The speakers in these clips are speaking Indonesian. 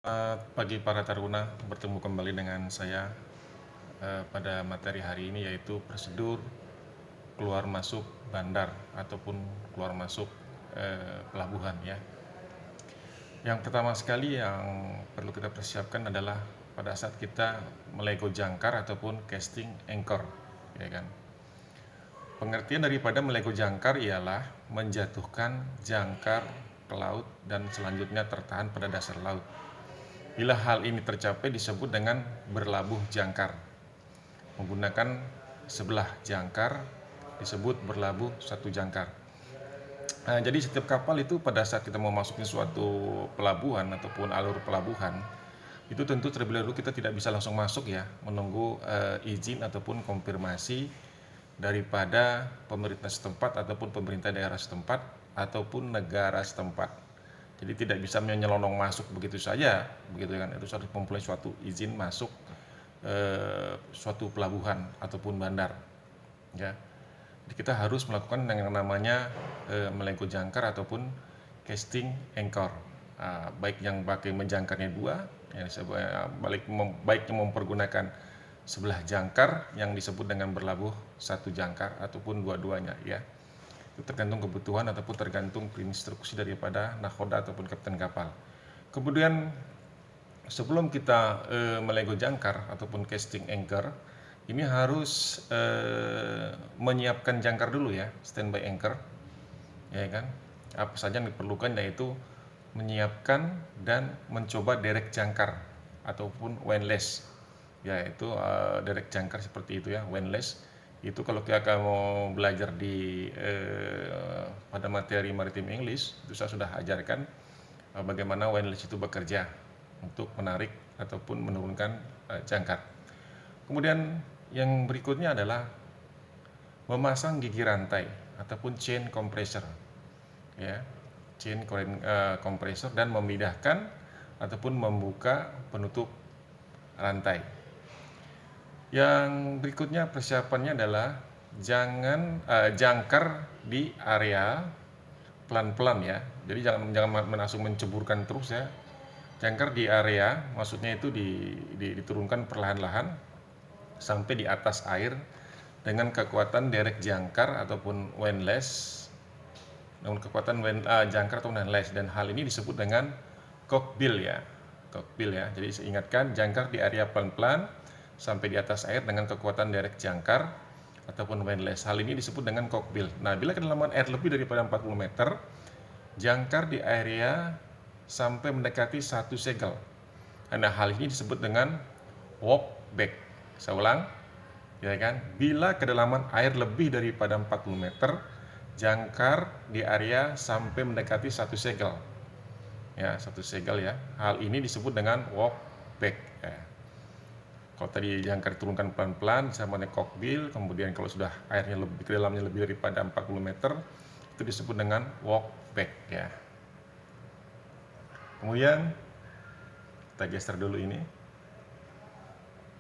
Selamat pagi para taruna, bertemu kembali dengan saya pada materi hari ini, yaitu prosedur keluar masuk bandar ataupun keluar masuk pelabuhan ya. Yang pertama sekali yang perlu kita persiapkan adalah pada saat kita melego jangkar ataupun casting anchor, ya kan. Pengertian daripada melego jangkar ialah menjatuhkan jangkar ke laut dan selanjutnya tertahan pada dasar laut. Bila hal ini tercapai disebut dengan berlabuh jangkar. Menggunakan sebelah jangkar disebut berlabuh satu jangkar. Nah, jadi setiap kapal itu pada saat kita mau masukin suatu pelabuhan ataupun alur pelabuhan, itu tentu terlebih dahulu kita tidak bisa langsung masuk ya, menunggu izin ataupun konfirmasi daripada pemerintah setempat ataupun pemerintah daerah setempat ataupun negara setempat. Jadi tidak bisa menyelonong masuk begitu saja, begitu kan? Itu harus mempunyai suatu izin masuk suatu pelabuhan ataupun bandar, ya. Jadi kita harus melakukan yang namanya melego jangkar ataupun casting anchor. Baik yang pakai menjangkarnya dua, baik yang mempergunakan sebelah jangkar yang disebut dengan berlabuh satu jangkar ataupun dua-duanya ya. Itu tergantung kebutuhan ataupun tergantung instruksi daripada nakoda ataupun kapten kapal. Kemudian sebelum kita melego jangkar ataupun casting anchor, ini harus menyiapkan jangkar dulu ya, standby anchor, ya kan. Apa saja yang diperlukan yaitu menyiapkan dan mencoba derek jangkar ataupun windlass, yaitu derek jangkar seperti itu ya, windlass. Itu kalau kita akan mau belajar di pada materi Maritime English, itu saya sudah ajarkan bagaimana windlass itu bekerja untuk menarik ataupun menurunkan jangkar. Kemudian yang berikutnya adalah memasang gigi rantai ataupun chain compressor, ya, chain compressor, dan memindahkan ataupun membuka penutup rantai. Yang berikutnya persiapannya adalah jangan jangkar di area pelan-pelan ya. Jadi jangan langsung menceburkan terus ya. Jangkar di area, maksudnya itu diturunkan perlahan-lahan sampai di atas air dengan kekuatan derek jangkar ataupun windlass, dengan kekuatan jangkar atau windlass, dan hal ini disebut dengan cockbill ya. Cockbill ya. Jadi saya ingatkan, jangkar di area pelan-pelan sampai di atas air dengan kekuatan derek jangkar ataupun windlass. Hal ini disebut dengan cockbill. Nah, bila kedalaman air lebih daripada 40 meter, jangkar di area sampai mendekati satu segel. Nah, hal ini disebut dengan walk back. Saya ulang, ya kan? Bila kedalaman air lebih daripada 40 meter, jangkar di area sampai mendekati satu segel. Ya, satu segel ya. Hal ini disebut dengan walk back. Ya. Kalau tadi jangkar diturunkan pelan-pelan, sama dengan cockbill. Kemudian kalau sudah airnya lebih kedalamnya lebih daripada 40 meter, itu disebut dengan walk back ya. Kemudian kita geser dulu ini,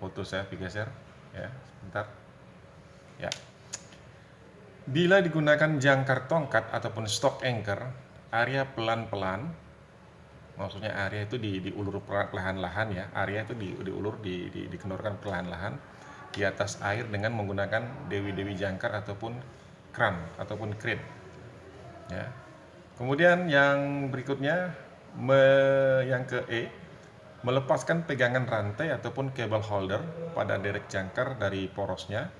foto saya digeser ya, sebentar ya. Bila digunakan jangkar tongkat ataupun stock anchor, area pelan-pelan, maksudnya area itu diulur perlahan-lahan ya, area itu diulur, dikendorkan perlahan-lahan di atas air dengan menggunakan dewi-dewi jangkar ataupun kran ataupun crane ya. Kemudian yang berikutnya, yang ke E, melepaskan pegangan rantai ataupun cable holder pada derek jangkar dari porosnya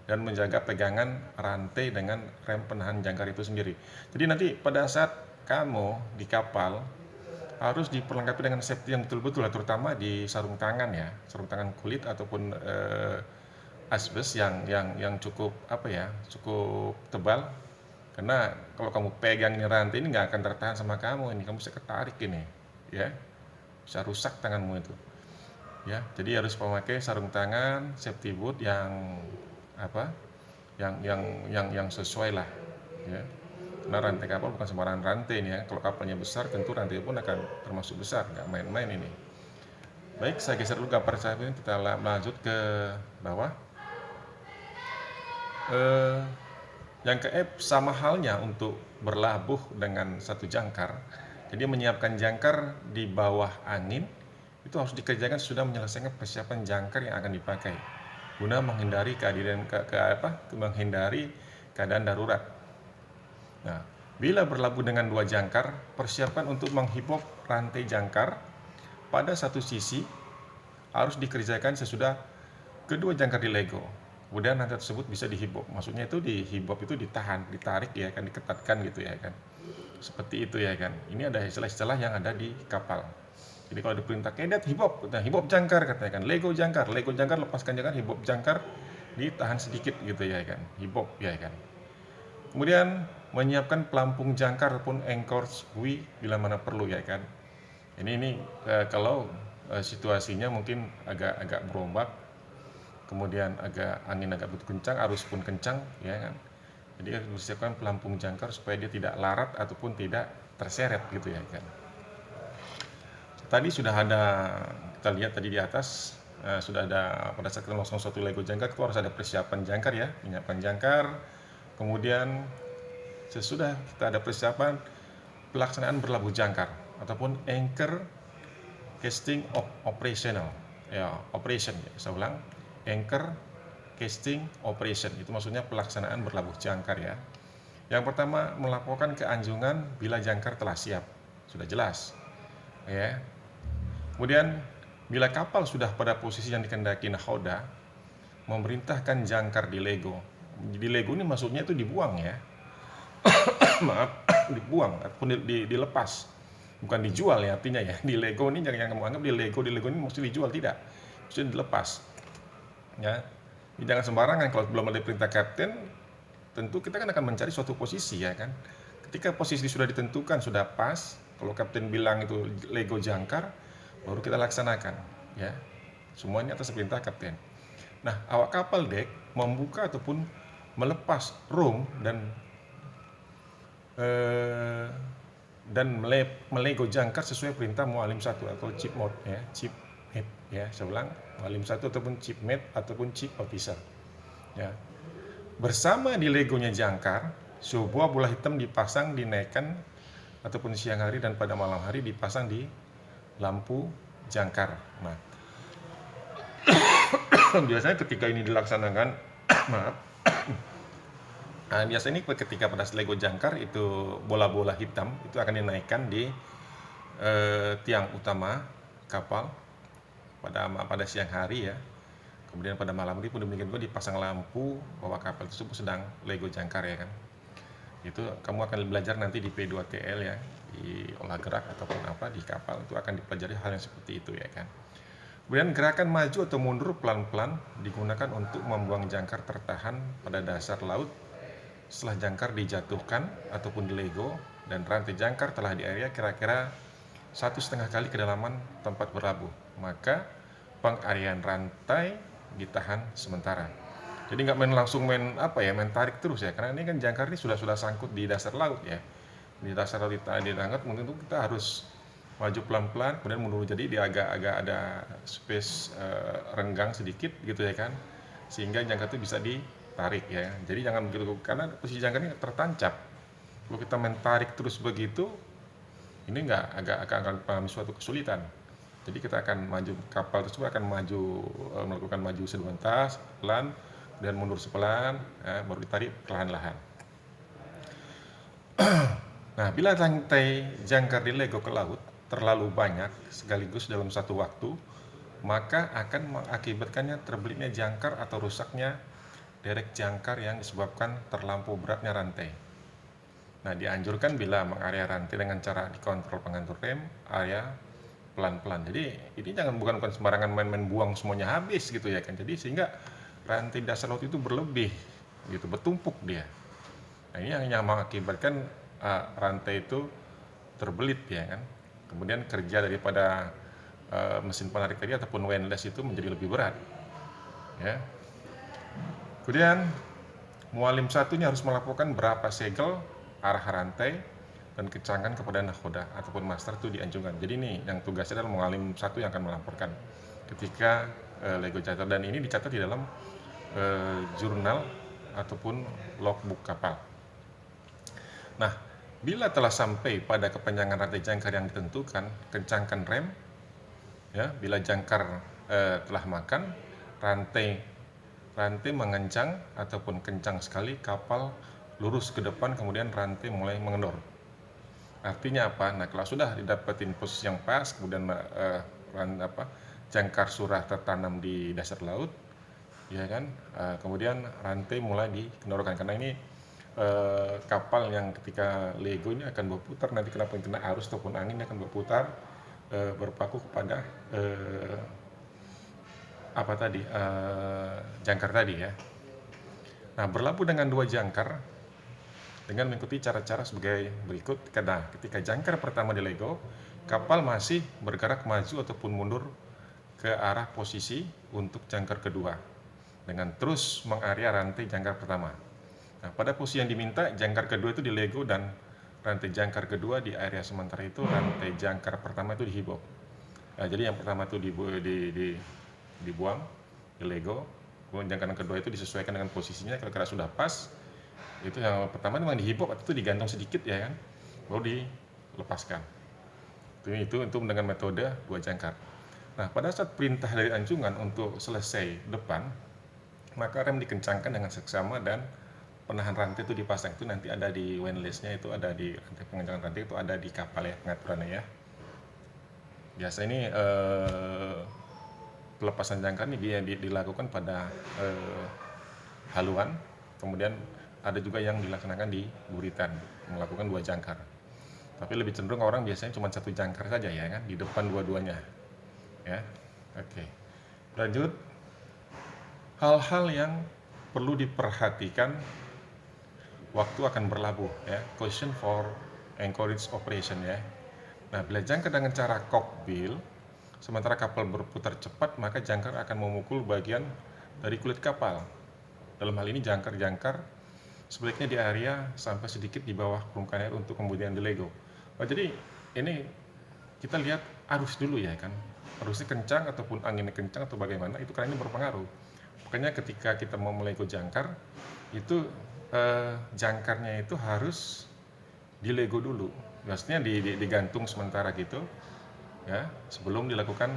dan menjaga pegangan rantai dengan rem penahan jangkar itu sendiri. Jadi nanti pada saat kamu di kapal harus diperlengkapi dengan safety yang betul-betul, terutama di sarung tangan ya, sarung tangan kulit ataupun asbes yang cukup cukup tebal. Karena kalau kamu pegang ini rantai ini nggak akan tertahan sama kamu, ini kamu bisa ketarik ini, ya, bisa rusak tanganmu itu, ya. Jadi harus memakai sarung tangan, safety boot yang yang sesuai lah, ya. Karena rantai kapal bukan sembarangan rantai ini ya. Kalau kapalnya besar, tentu rantai pun akan termasuk besar, nggak main-main ini. Baik, saya geser dulu gambar saya ini, kita lanjut ke bawah. Yang ke F sama halnya untuk berlabuh dengan satu jangkar. Jadi menyiapkan jangkar di bawah angin itu harus dikerjakan sudah menyelesaikan persiapan jangkar yang akan dipakai guna menghindari menghindari keadaan darurat. Nah, bila berlabuh dengan 2 jangkar, persiapan untuk menghibok rantai jangkar pada satu sisi harus dikerjakan sesudah kedua jangkar dilego. Kemudian rantai tersebut bisa dihibok. Maksudnya itu dihibok itu ditahan, ditarik ya kan, diketatkan gitu ya kan. Seperti itu ya kan. Ini ada istilah-istilah yang ada di kapal. Jadi kalau diperintah kedet hibok, nah hibok jangkar katanya kan, lego jangkar, lepaskan jangkar, hibok jangkar, ditahan sedikit gitu ya kan, hibok ya kan. Kemudian menyiapkan pelampung jangkar ataupun anchors buoy bila mana perlu ya kan. Ini kalau situasinya mungkin agak berombak, kemudian angin agak kencang, arus pun kencang ya kan. Jadi harus disiapkan pelampung jangkar supaya dia tidak larat ataupun tidak terseret gitu ya kan. Tadi sudah ada, kita lihat tadi di atas, sudah ada pada saat kita memasang suatu lego jangkar itu harus ada persiapan jangkar ya, menyiapkan jangkar. Kemudian sesudah kita ada persiapan pelaksanaan berlabuh jangkar ataupun anchor casting operational ya, operation ya, saya ulang, anchor casting operation itu maksudnya pelaksanaan berlabuh jangkar ya. Yang pertama, melaporkan keanjungan bila jangkar telah siap, sudah jelas ya. Kemudian bila kapal sudah pada posisi yang dikehendaki nahoda, memerintahkan jangkar dilego. Dilego ini maksudnya itu dibuang ya. Maaf, dibuang ataupun dilepas. Bukan dijual ya artinya ya. Dilego ini jangan kamu anggap dilego ini mesti dijual, tidak. Mesti dilepas. Ya. Jangan sembarangan, kalau belum ada perintah kapten, tentu kita kan akan mencari suatu posisi ya kan. Ketika posisi sudah ditentukan, sudah pas, kalau kapten bilang itu lego jangkar, baru kita laksanakan ya. Semuanya atas perintah kapten. Nah, awak kapal dek membuka ataupun melepas room dan melego jangkar sesuai perintah mualim 1 atau chief mate ya, chief mate ya, saya ulang, mualim 1 ataupun chief mate ataupun chief officer ya. Bersama di legonya jangkar, sebuah bola hitam dipasang, dinaikkan ataupun siang hari dan pada malam hari dipasang di lampu jangkar. Nah, biasanya ketika ini dilaksanakan, maaf, biasanya ketika pada lego jangkar itu bola-bola hitam itu akan dinaikkan di tiang utama kapal pada siang hari ya. Kemudian pada malam hari pun demikian juga dipasang lampu bahwa kapal tersebut sedang lego jangkar ya kan. Itu kamu akan belajar nanti di P2TL ya, di olah gerak ataupun apa di kapal itu akan dipelajari hal yang seperti itu ya kan. Kemudian gerakan maju atau mundur pelan-pelan digunakan untuk membuang jangkar tertahan pada dasar laut setelah jangkar dijatuhkan ataupun dilego dan rantai jangkar telah di area kira-kira 1,5 kali kedalaman tempat berlabuh, maka pengarian rantai ditahan sementara. Jadi nggak langsung main tarik terus ya, karena ini kan jangkar ini sudah sangkut di dasar laut ya. Di dasar laut diangkat, mungkin itu kita harus maju pelan-pelan, kemudian mundur, jadi dia agak ada space renggang sedikit gitu ya kan, sehingga jangkar itu bisa ditarik ya. Jadi jangan begitu, karena posisi jangkar ini tertancap. Kalau kita main tarik terus begitu, ini akan mengalami suatu kesulitan. Jadi kita akan maju, kapal tersebut akan melakukan maju sebentar, pelan, dan mundur sepelan, baru ditarik perlahan-lahan. Nah, bila rantai jangkar dilego ke laut terlalu banyak sekaligus dalam satu waktu, maka akan mengakibatkannya terbelitnya jangkar atau rusaknya derek jangkar yang disebabkan terlampau beratnya rantai. Nah, dianjurkan bila mengarea rantai dengan cara dikontrol pengatur rem, area pelan-pelan. Jadi ini bukan sembarangan main-main buang semuanya habis gitu ya kan. Jadi sehingga rantai dasar laut itu berlebih gitu, bertumpuk dia. Nah, ini yang mengakibatkan rantai itu terbelit ya kan. Kemudian kerja daripada mesin penarik tadi ataupun windlass itu menjadi lebih berat ya. Kemudian mualim satunya harus melaporkan berapa segel, arah rantai, dan kencangkan kepada nahoda ataupun master itu dianjurkan. Jadi ini yang tugasnya adalah mualim 1 yang akan melaporkan ketika lego jangkar, dan ini dicatat di dalam jurnal ataupun logbook kapal. Nah, bila telah sampai pada kepanjangan rantai jangkar yang ditentukan, kencangkan rem, Ya, bila jangkar telah makan, rantai rantai mengencang ataupun kencang sekali, kapal lurus ke depan, kemudian rantai mulai mengendor. Artinya apa? Nah, kalau sudah didapetin posisi yang pas, kemudian jangkar surah tertanam di dasar laut, ya kan? Kemudian rantai mulai dikendorkan karena ini kapal yang ketika lego ini akan berputar, nanti kenapa kena arus ataupun angin akan berputar, berpaku kepada jangkar tadi ya. Nah, berlabuh dengan dua jangkar dengan mengikuti cara-cara sebagai berikut. Karena ketika jangkar pertama di lego, kapal masih bergerak maju ataupun mundur ke arah posisi untuk jangkar kedua dengan terus mengarea rantai jangkar pertama. Nah, pada posisi yang diminta, jangkar kedua itu di lego dan rantai jangkar kedua di area sementara itu rantai jangkar pertama itu dihibok. Nah, jadi yang pertama itu dibuang di lego, kemudian jangkar kedua itu disesuaikan dengan posisinya. Kalau sudah pas, itu yang pertama memang dihibok atau itu digantung sedikit ya kan, baru dilepaskan. Itu dengan metode dua jangkar. Nah, pada saat perintah dari anjungan untuk selesai depan, maka rem dikencangkan dengan seksama dan penahan rantai itu dipasang. Itu nanti ada di windlass-nya, itu ada di rantai pengencangan rantai, itu ada di kapal ya pengaturannya ya. Biasa ini pelepasan jangkar ini dilakukan pada haluan, kemudian ada juga yang dilaksanakan di buritan, melakukan dua jangkar. Tapi lebih cenderung orang biasanya cuma satu jangkar saja ya kan, di depan dua-duanya. Ya, oke. Lanjut, hal-hal yang perlu diperhatikan waktu akan berlabuh ya. Question for anchorage operation ya. Nah, bila jangkar dengan cara cockbill, sementara kapal berputar cepat, maka jangkar akan memukul bagian dari kulit kapal. Dalam hal ini jangkar-jangkar sebaliknya di area sampai sedikit di bawah permukaan air untuk kemudian di lego. Jadi ini kita lihat arus dulu ya kan, arusnya kencang ataupun anginnya kencang atau bagaimana, itu karena ini berpengaruh. Makanya ketika kita mau melego jangkar, itu jangkarnya itu harus dilego dulu, maksudnya digantung sementara gitu ya, sebelum dilakukan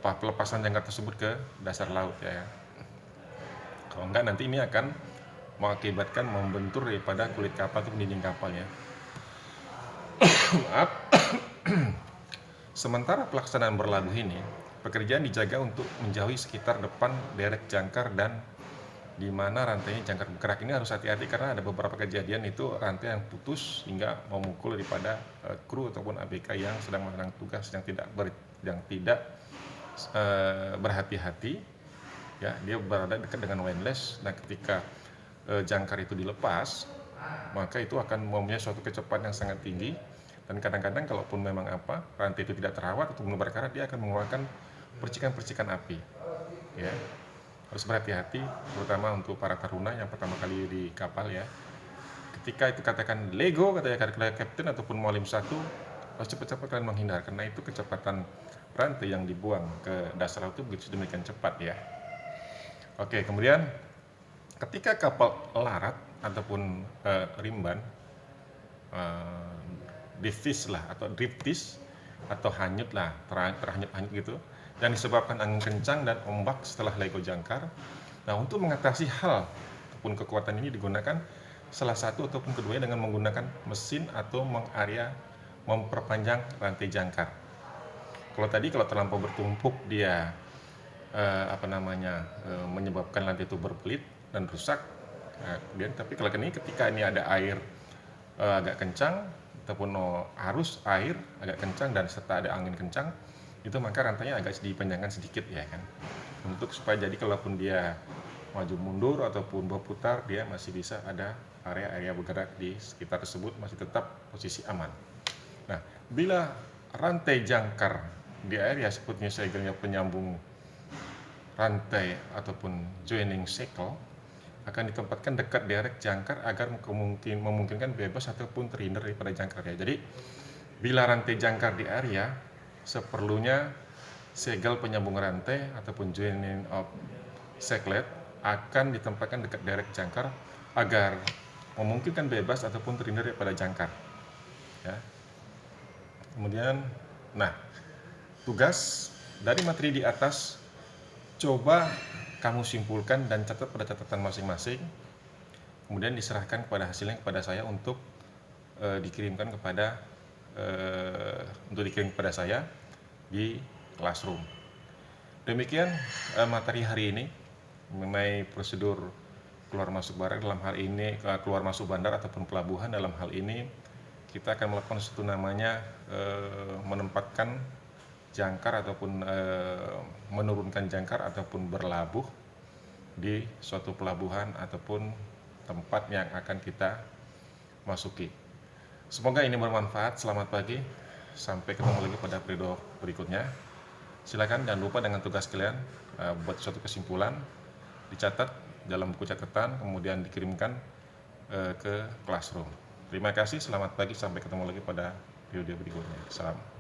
pelepasan jangkar tersebut ke dasar laut ya. Kalau enggak nanti ini akan mengakibatkan membentur daripada kulit kapal atau dinding kapal ya. Maaf. Sementara pelaksanaan berlabuh ini, pekerjaan dijaga untuk menjauhi sekitar depan derek jangkar, dan di mana rantainya jangkar bergerak ini harus hati-hati karena ada beberapa kejadian itu rantai yang putus hingga memukul daripada kru ataupun ABK yang sedang melaksanakan tugas yang tidak berhati-hati ya, dia berada dekat dengan windlass. Nah, ketika jangkar itu dilepas, maka itu akan mempunyai suatu kecepatan yang sangat tinggi, dan kadang-kadang kalaupun memang rantai itu tidak terawat atau belum berkarat, dia akan mengeluarkan percikan-percikan api ya. Harus berhati-hati, terutama untuk para taruna yang pertama kali di kapal ya. Ketika itu katakan lego, katanya kapten ataupun mualim satu, harus cepat-cepat kalian menghindar karena itu kecepatan rantai yang dibuang ke dasar laut itu begitu demikian cepat ya. Oke, kemudian ketika kapal larat ataupun rimban, difish lah atau driftis atau hanyut lah, terhanyut gitu, yang disebabkan angin kencang dan ombak setelah lego jangkar. Nah, untuk mengatasi hal ataupun kekuatan ini digunakan salah satu ataupun keduanya dengan menggunakan mesin atau memperpanjang rantai jangkar. Kalau terlampau bertumpuk dia menyebabkan rantai itu berbelit dan rusak. Tapi kalau ketika ini ada air agak kencang ataupun arus air agak kencang dan serta ada angin kencang, itu maka rantainya agak dipanjangkan sedikit ya kan, untuk supaya jadi kalaupun dia maju mundur ataupun berputar, dia masih bisa ada area bergerak di sekitar tersebut, masih tetap posisi aman. Nah, bila rantai jangkar di area sepertinya segelnya penyambung rantai ataupun joining shackle akan ditempatkan dekat derek jangkar agar memungkinkan bebas ataupun terhindar daripada jangkar ya. Jadi bila rantai jangkar di area, seperlunya segel penyambung rantai ataupun joining of shacklet akan ditempatkan dekat derek jangkar agar memungkinkan bebas ataupun terhindar daripada jangkar ya. Kemudian Nah, tugas dari materi di atas coba kamu simpulkan dan catat pada catatan masing-masing, kemudian diserahkan hasilnya kepada saya dikirimkan kepada dikirim kepada saya di Classroom. Demikian materi hari ini mengenai prosedur keluar masuk barang dalam hal ini, keluar masuk bandar ataupun pelabuhan. Dalam hal ini kita akan melakukan sesuatu namanya menempatkan jangkar ataupun menurunkan jangkar ataupun berlabuh di suatu pelabuhan ataupun tempat yang akan kita masuki. Semoga ini bermanfaat. Selamat pagi. Sampai ketemu lagi pada video berikutnya. Silakan jangan lupa dengan tugas kalian buat suatu kesimpulan, dicatat dalam buku catatan, kemudian dikirimkan ke Classroom. Terima kasih. Selamat pagi. Sampai ketemu lagi pada video berikutnya. Salam.